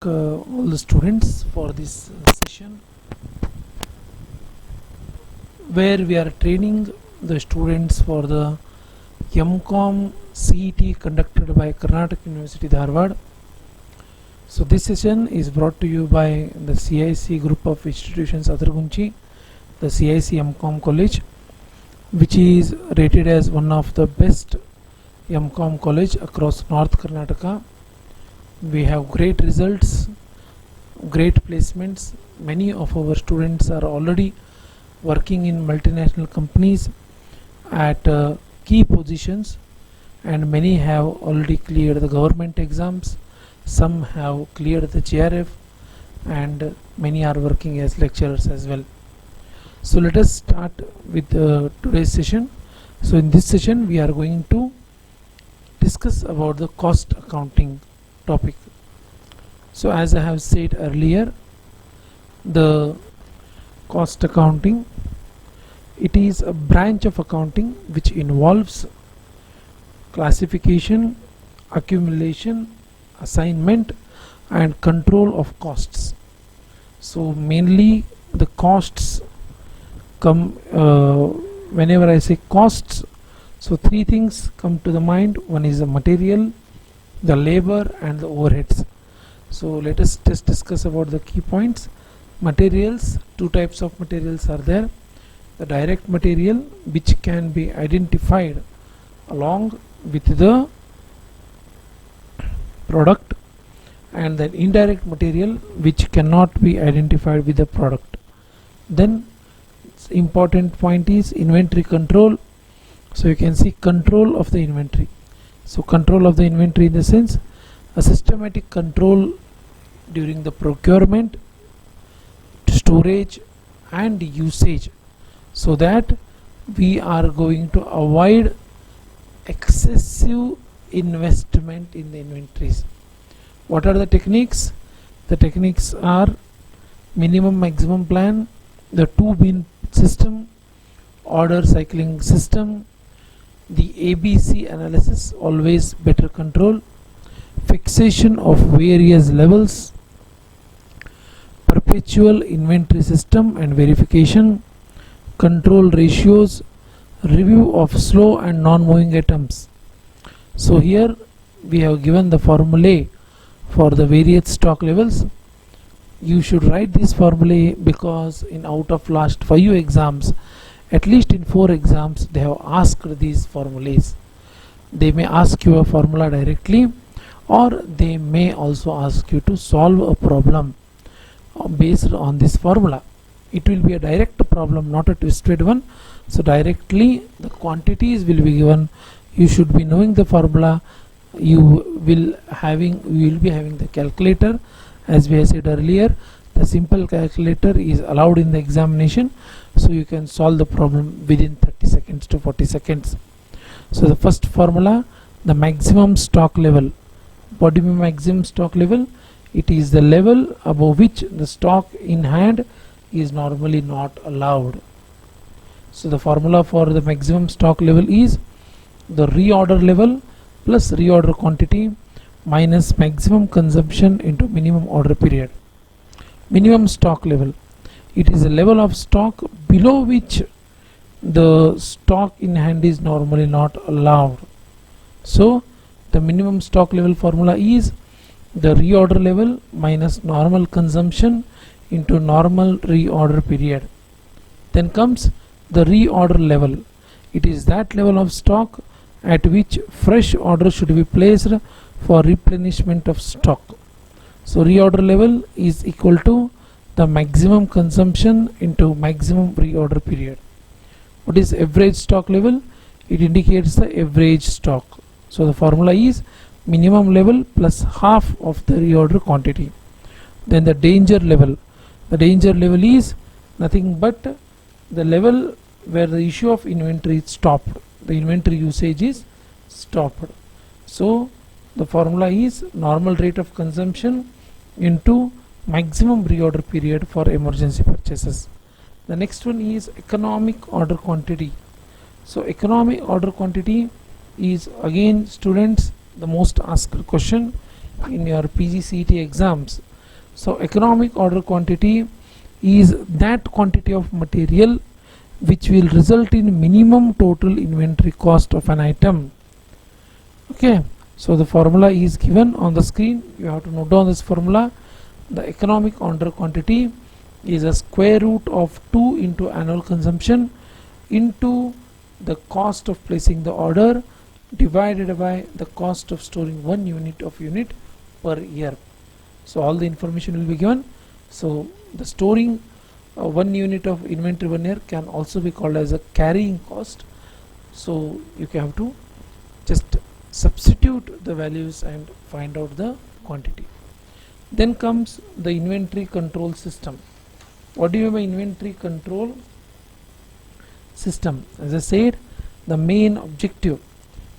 All the students for this session where we are training the students for the MCOM CET conducted by Karnataka University Dharwad. So this session is brought to you by the CIC group of institutions Adargunchi, the CIC MCOM college, which is rated as one of the best MCOM college across North Karnataka. We have great results, great placements. Many of our students are already working in multinational companies at key positions, and many have already cleared the government exams. Some have cleared the JRF, and many are working as lecturers as well. So let us start with today's session. So in this session we are going to discuss about the cost accounting topic. So as I have said earlier, the cost accounting, it is a branch of accounting which involves classification, accumulation, assignment and control of costs. So mainly the costs come whenever I say costs, so three things come to the mind. One is the material, the labor and the overheads. So let us just discuss about the key points. Materials, two types of materials are there. The direct material, which can be identified along with the product, and then indirect material which cannot be identified with the product. Then important point is inventory control. So you can see control of the inventory. So control of the inventory in the sense a systematic control during the procurement, storage and usage, so that we are going to avoid excessive investment in the inventories. What are the techniques? The techniques are minimum maximum plan, the 2-bin system, order cycling system, the ABC analysis, always better control, fixation of various levels, perpetual inventory system and verification, control ratios, review of slow and non-moving items. So here we have given the formulae for the various stock levels. You should write this formulae because in out of last 5 exams, at least in 4 exams they have asked these formulas. They may ask you a formula directly, or they may also ask you to solve a problem based on this formula. It will be a direct problem, not a twisted one. So directly the quantities will be given. You should be knowing the formula. You will be having the calculator. As we have said earlier, the simple calculator is allowed in the examination, so you can solve the problem within 30 seconds to 40 seconds. So the first formula, the maximum stock level. What do you mean maximum stock level? It is the level above which the stock in hand is normally not allowed. So the formula for the maximum stock level is the reorder level plus reorder quantity minus maximum consumption into minimum order period. Minimum stock level, it is the level of stock below which the stock in hand is normally not allowed. So the minimum stock level formula is the reorder level minus normal consumption into normal reorder period. Then comes the reorder level. It is that level of stock at which fresh order should be placed for replenishment of stock. So reorder level is equal to the maximum consumption into maximum reorder period. What is average stock level? It indicates the average stock. So the formula is minimum level plus half of the reorder quantity. Then the danger level. The danger level is nothing but the level where the issue of inventory is stopped. The inventory usage is stopped. So the formula is normal rate of consumption into maximum reorder period for emergency purchases. The next one is economic order quantity. So economic order quantity is again, students, the most asked question in your PGCET exams. So economic order quantity is that quantity of material which will result in minimum total inventory cost of an item. Okay, so the formula is given on the screen. You have to note down this formula. The economic order quantity is a square root of 2 into annual consumption into the cost of placing the order divided by the cost of storing 1 unit of unit per year. So all the information will be given. So the storing 1 unit of inventory 1 year can also be called as a carrying cost. So you have to just substitute the values and find out the quantity. Then comes the inventory control system. What do you mean by inventory control system? As I said, the main objective,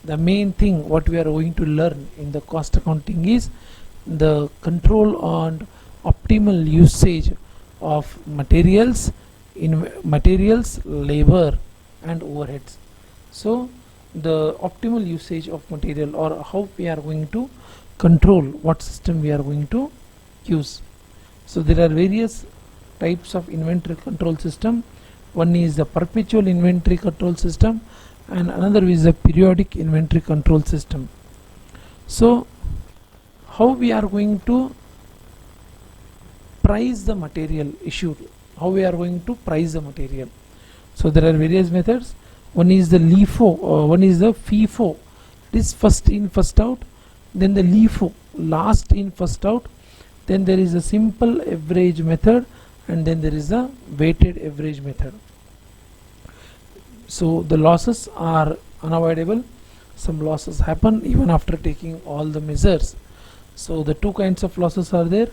the main thing what we are going to learn in the cost accounting is the control on optimal usage of materials, labor and overheads. So the optimal usage of material, or how we are going to control, what system we are going to use. So there are various types of inventory control system. One is the perpetual inventory control system and another is the periodic inventory control system. So how we are going to price the material issued, how we are going to price the material. So there are various methods. One is the LIFO, one is the FIFO, it is first in first out. Then the LIFO, last in first out. Then there is a simple average method, and then there is a weighted average method. So the losses are unavoidable. Some losses happen even after taking all the measures. So the two kinds of losses are there: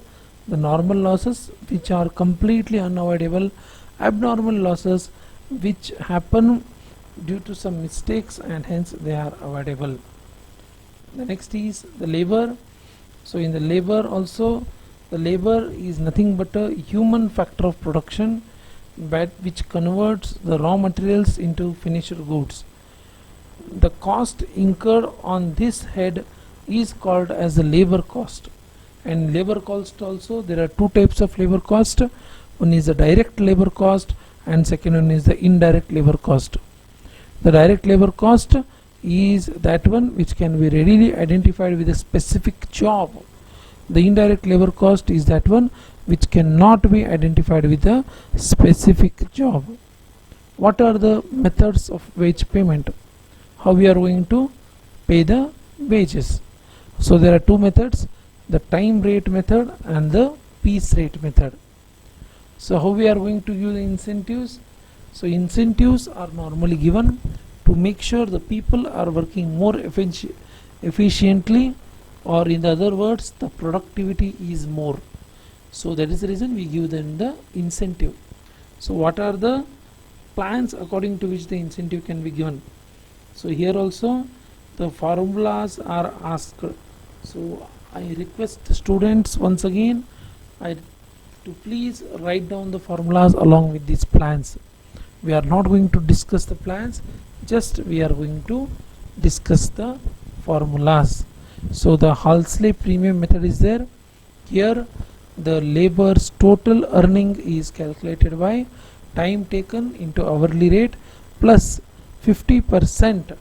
the normal losses, which are completely unavoidable; abnormal losses, which happen due to some mistakes and hence they are avoidable. The next is the labor. So in the labor also, the labor is nothing but a human factor of production, but which converts the raw materials into finished goods. The cost incurred on this head is called as the labor cost. And labor cost also, there are two types of labor cost. One is the direct labor cost and second one is the indirect labor cost. The direct labor cost is that one which can be readily identified with a specific job. The indirect labor cost is that one which cannot be identified with a specific job. What are the methods of wage payment? How we are going to pay the wages? So there are two methods: the time rate method and the piece rate method. So how we are going to use incentives? So incentives are normally given to make sure the people are working more efficiently, or in the other words, the productivity is more. So that is the reason we give them the incentive. So what are the plans according to which the incentive can be given? So here also the formulas are asked. So I request the students once again to please write down the formulas along with these plans. We are not going to discuss the plans, just we are going to discuss the formulas. So the Halsley premium method is there. Here the labor's total earning is calculated by time taken into hourly rate plus 50%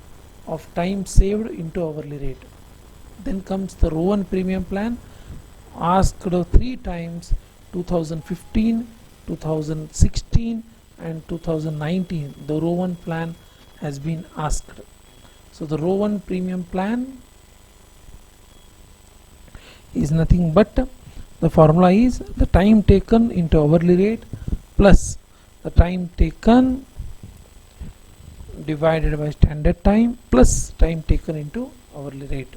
of time saved into hourly rate. Then comes the row 1 premium plan, asked 3 times: 2015, 2016 and 2019. The row 1 plan has been asked. So the row 1 premium plan is nothing but the formula is the time taken into hourly rate plus the time taken divided by standard time plus time taken into hourly rate.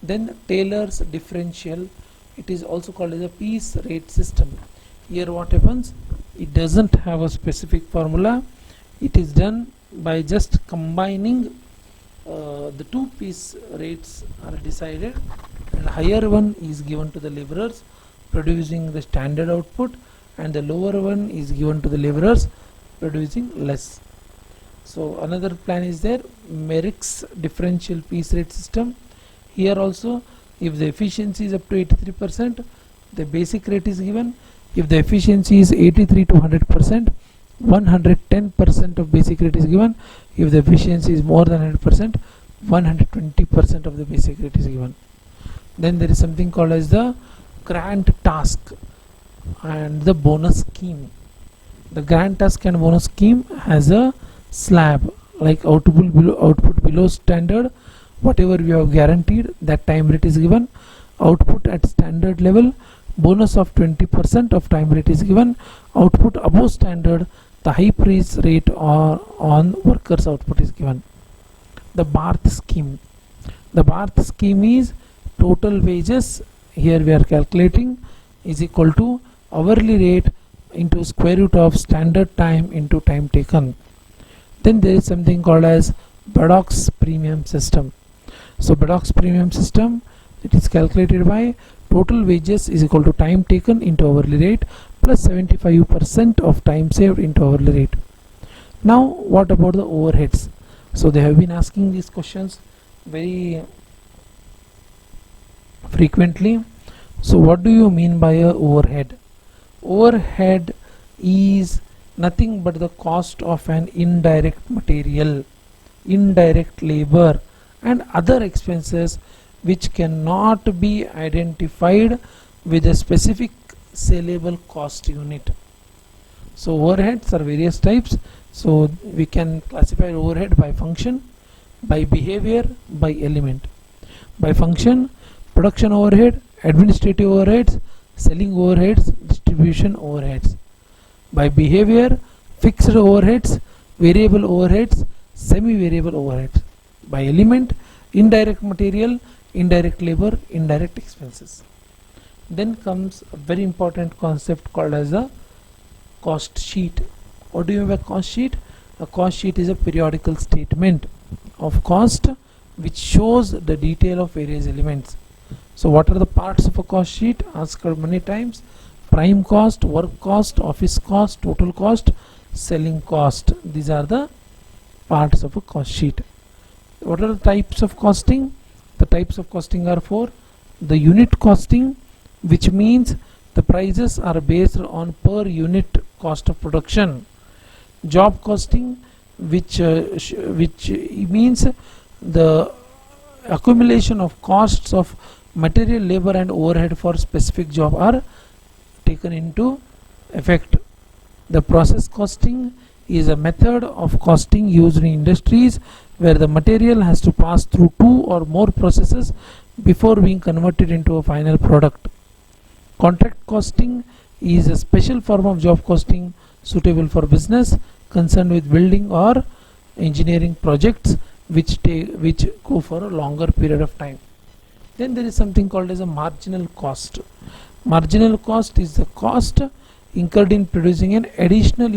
Then Taylor's differential, it is also called as a piece rate system. Here what happens, it doesn't have a specific formula. It is done by just combining the two piece rates are decided, and higher one is given to the laborers producing the standard output, and the lower one is given to the laborers producing less. So another plan is there, Merrick's differential piece rate system. Here also, if the efficiency is up to 83%, The basic rate is given. If the efficiency is 83 to 100%, 110% of basic rate is given. If the efficiency is more than 100%, 120% of the basic rate is given. Then there is something called as the grant task and the bonus scheme. The grant task and bonus scheme has a slab, like output below standard, whatever we have guaranteed, that time rate is given. Output at standard level, bonus of 20% of time rate is given. Output above standard, the high price rate on workers output is given. The Barth scheme. The Barth scheme is total wages, here we are calculating, is equal to hourly rate into square root of standard time into time taken. Then there is something called as Baddock's premium system. So Baddock's premium system, it is calculated by total wages is equal to time taken into hourly rate plus 75% of time saved into hourly rate. Now what about the overheads? So they have been asking these questions very frequently. So what do you mean by a overhead? Overhead is nothing but the cost of an indirect material, indirect labor and other expenses which cannot be identified with a specific saleable cost unit. So overheads are various types. So we can classify overhead by function, by behavior, by element. By function, production overhead, administrative overheads, selling overheads, distribution overheads. By behavior, fixed overheads, variable overheads, semi-variable overheads. By element, indirect material, indirect labor, indirect expenses. Then comes a very important concept called as a cost sheet. What do you mean by cost sheet? A cost sheet is a periodical statement of cost which shows the detail of various elements. So what are the parts of a cost sheet? Asked many times. Prime cost, work cost, office cost, total cost, selling cost. These are the parts of a cost sheet. What are the types of costing? The types of costing are four. The unit costing, which means the prices are based on per unit cost of production. Job costing, which means the accumulation of costs of material, labor and overhead for specific job are taken into effect. The process costing is a method of costing used in industries where the material has to pass through two or more processes before being converted into a final product. Contract costing is a special form of job costing suitable for business concerned with building or engineering projects which go for a longer period of time. Then there is something called as a marginal cost. Marginal cost is the cost incurred in producing an additional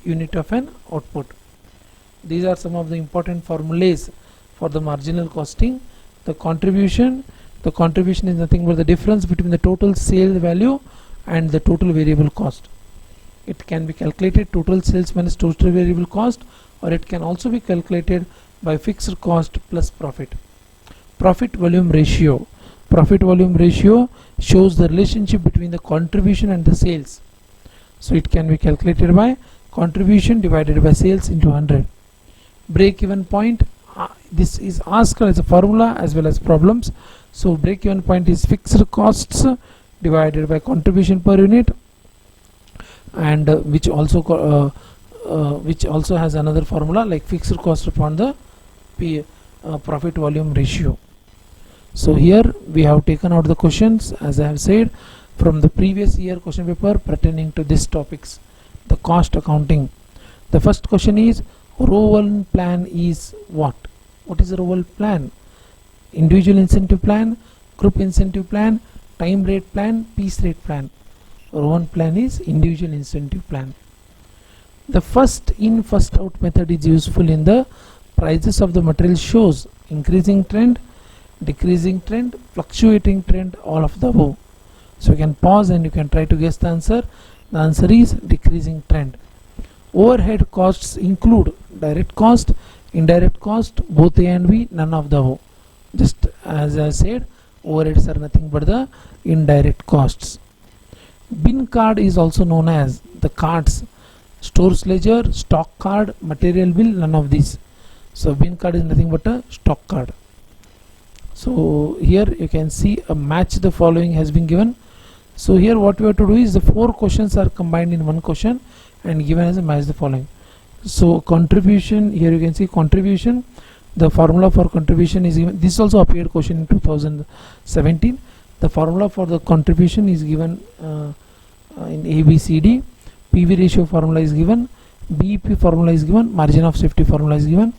unit of an output. These are some of the important formulas for the marginal costing. The contribution is nothing but the difference between the total sale value and the total variable cost. It can be calculated total sales minus total variable cost, or it can also be calculated by fixed cost plus profit. Profit volume ratio. Profit volume ratio shows the relationship between the contribution and the sales. So it can be calculated by contribution divided by sales into 100. Break even point, this is asked as a formula as well as problems. So break even point is fixed costs divided by contribution per unit, and which also has another formula like fixed cost upon the profit volume ratio. So here we have taken out the questions, as I have said, from the previous year question paper pertaining to these topics, the cost accounting. The first question is, row 1 plan is what? What is a row 1 plan? Individual incentive plan, group incentive plan, time rate plan, piece rate plan. Row 1 plan is individual incentive plan. The first in first out method is useful in the prices of the material shows increasing trend, decreasing trend, fluctuating trend, all of the above. So you can pause and you can try to guess the answer. The answer is decreasing trend. Overhead costs include direct cost, indirect cost, both A and B, none of the above. Just as I said, Overheads are nothing but the indirect costs. Bin card is also known as the cards. Stores ledger, stock card, material bill, none of these. So bin card is nothing but a stock card. So here you can see a match the following has been given. So here what we have to do is the 4 questions are combined in one question and given as a match the following. So contribution, here you can see contribution, the formula for contribution is given. This also appeared question in 2017. The formula for the contribution is given in ABCD. PV ratio formula is given, BEP formula is given, margin of safety formula is given.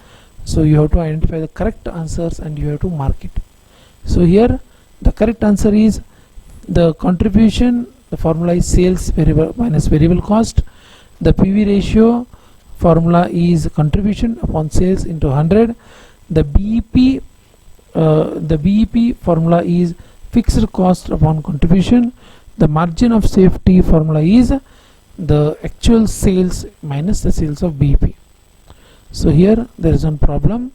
So you have to identify the correct answers and you have to mark it. So here the correct answer is the contribution, the formula is sales variable minus variable cost. The PV ratio formula is contribution upon sales into 100. The BEP formula is fixed cost upon contribution. The margin of safety formula is the actual sales minus the sales of BEP. So here there is one problem.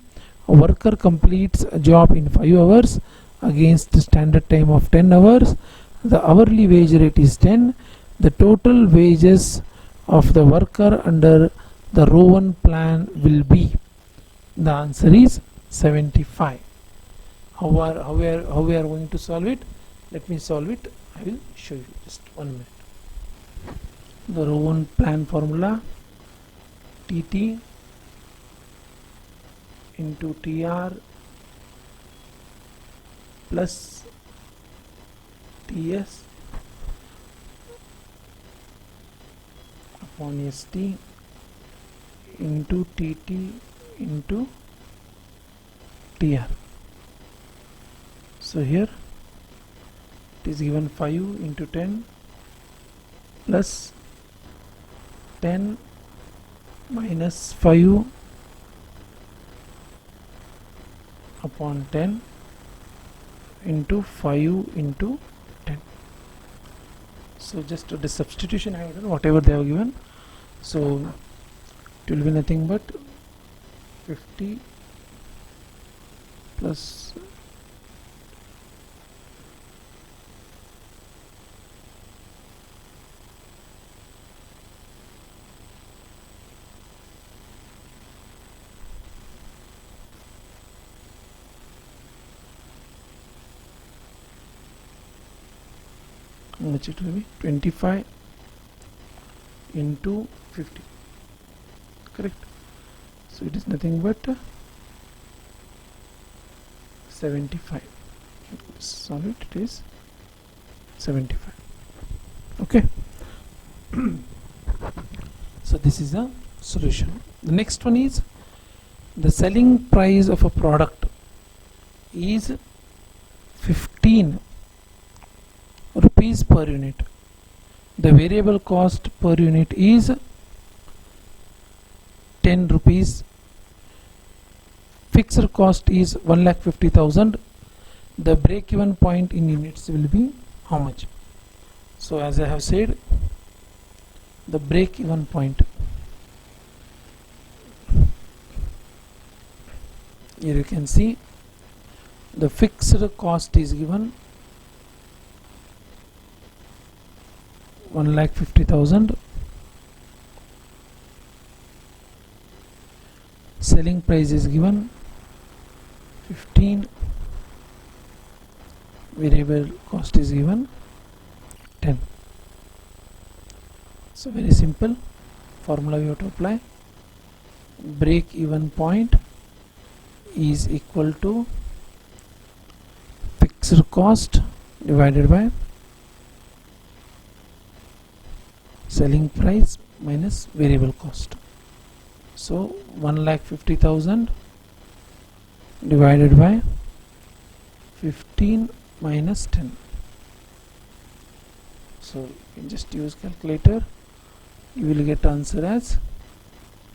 A worker completes a job in 5 hours against the standard time of 10 hours. The hourly wage rate is 10. The total wages of the worker under the row 1 plan will be. The answer is 75. How we are going to solve it? Let me solve it. I will show you. Just 1 minute. The row 1 plan formula, TT into TR plus TS upon ST into TT into TR. So here it is given 5 into 10 plus 10 minus 5 upon 10 into 5 into 10. So just the substitution I have done, whatever they have given. So it will be nothing but 50 plus which it will be 25 into 50, correct. So it is nothing but 75. Solve it, it is 75. Okay. So this is a solution. The next one is the selling price of a product is 15 rupees per unit. The variable cost per unit is 10 rupees. Fixed cost is 1,50,000. The break even point in units will be how much? So as I have said, the break even point, here you can see the fixed cost is given 1,50,000. Selling price is given 15. Variable cost is given 10. So very simple formula we have to apply. Break even point is equal to fixed cost divided by selling price minus variable cost. So 1,50,000 divided by 15 minus 10. So you can just use calculator. You will get answer as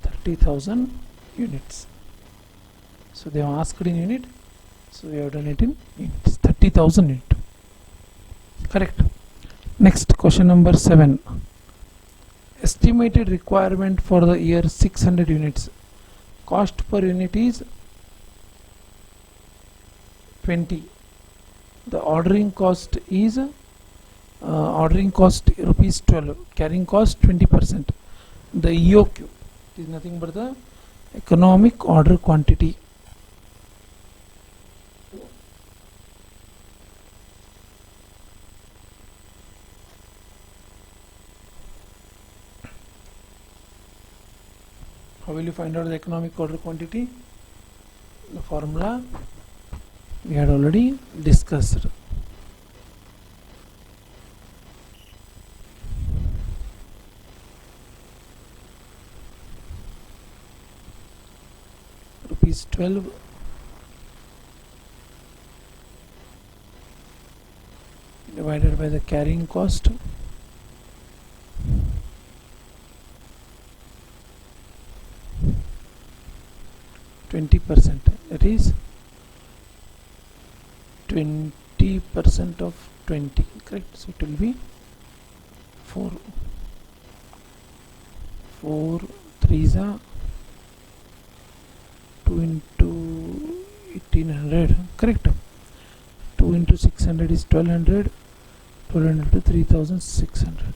30,000 units. So they have asked in unit, so we have done it in units. 30,000 unit. Correct. Next, question number 7. Estimated requirement for the year 600 units. Cost per unit is 20. The ordering cost is ordering cost rupees 12, carrying cost 20%. The EOQ is nothing but the economic order quantity. How will you find out the economic order quantity? The formula we had already discussed. Rupees 12 divided by the carrying cost %20, that is 20% of 20, correct? So it will be 4 3s are 2 into 1800, correct? 2 into 600 is 1200, 1200 to 3600,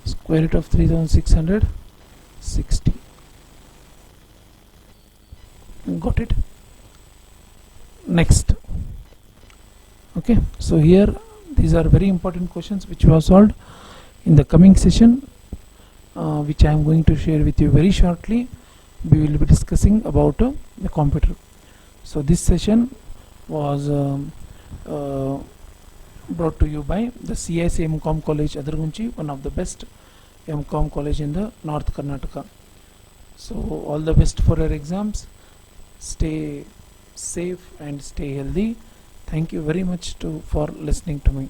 square root of 3600, 60. Got it? Next. Okay, so here these are very important questions which were solved. In the coming session, which I am going to share with you very shortly, we will be discussing about the computer. So this session was brought to you by the CIC MCOM College Adargunchi, one of the best MCOM college in the North Karnataka. So all the best for your exams. Stay safe and stay healthy. Thank you very much for listening to me.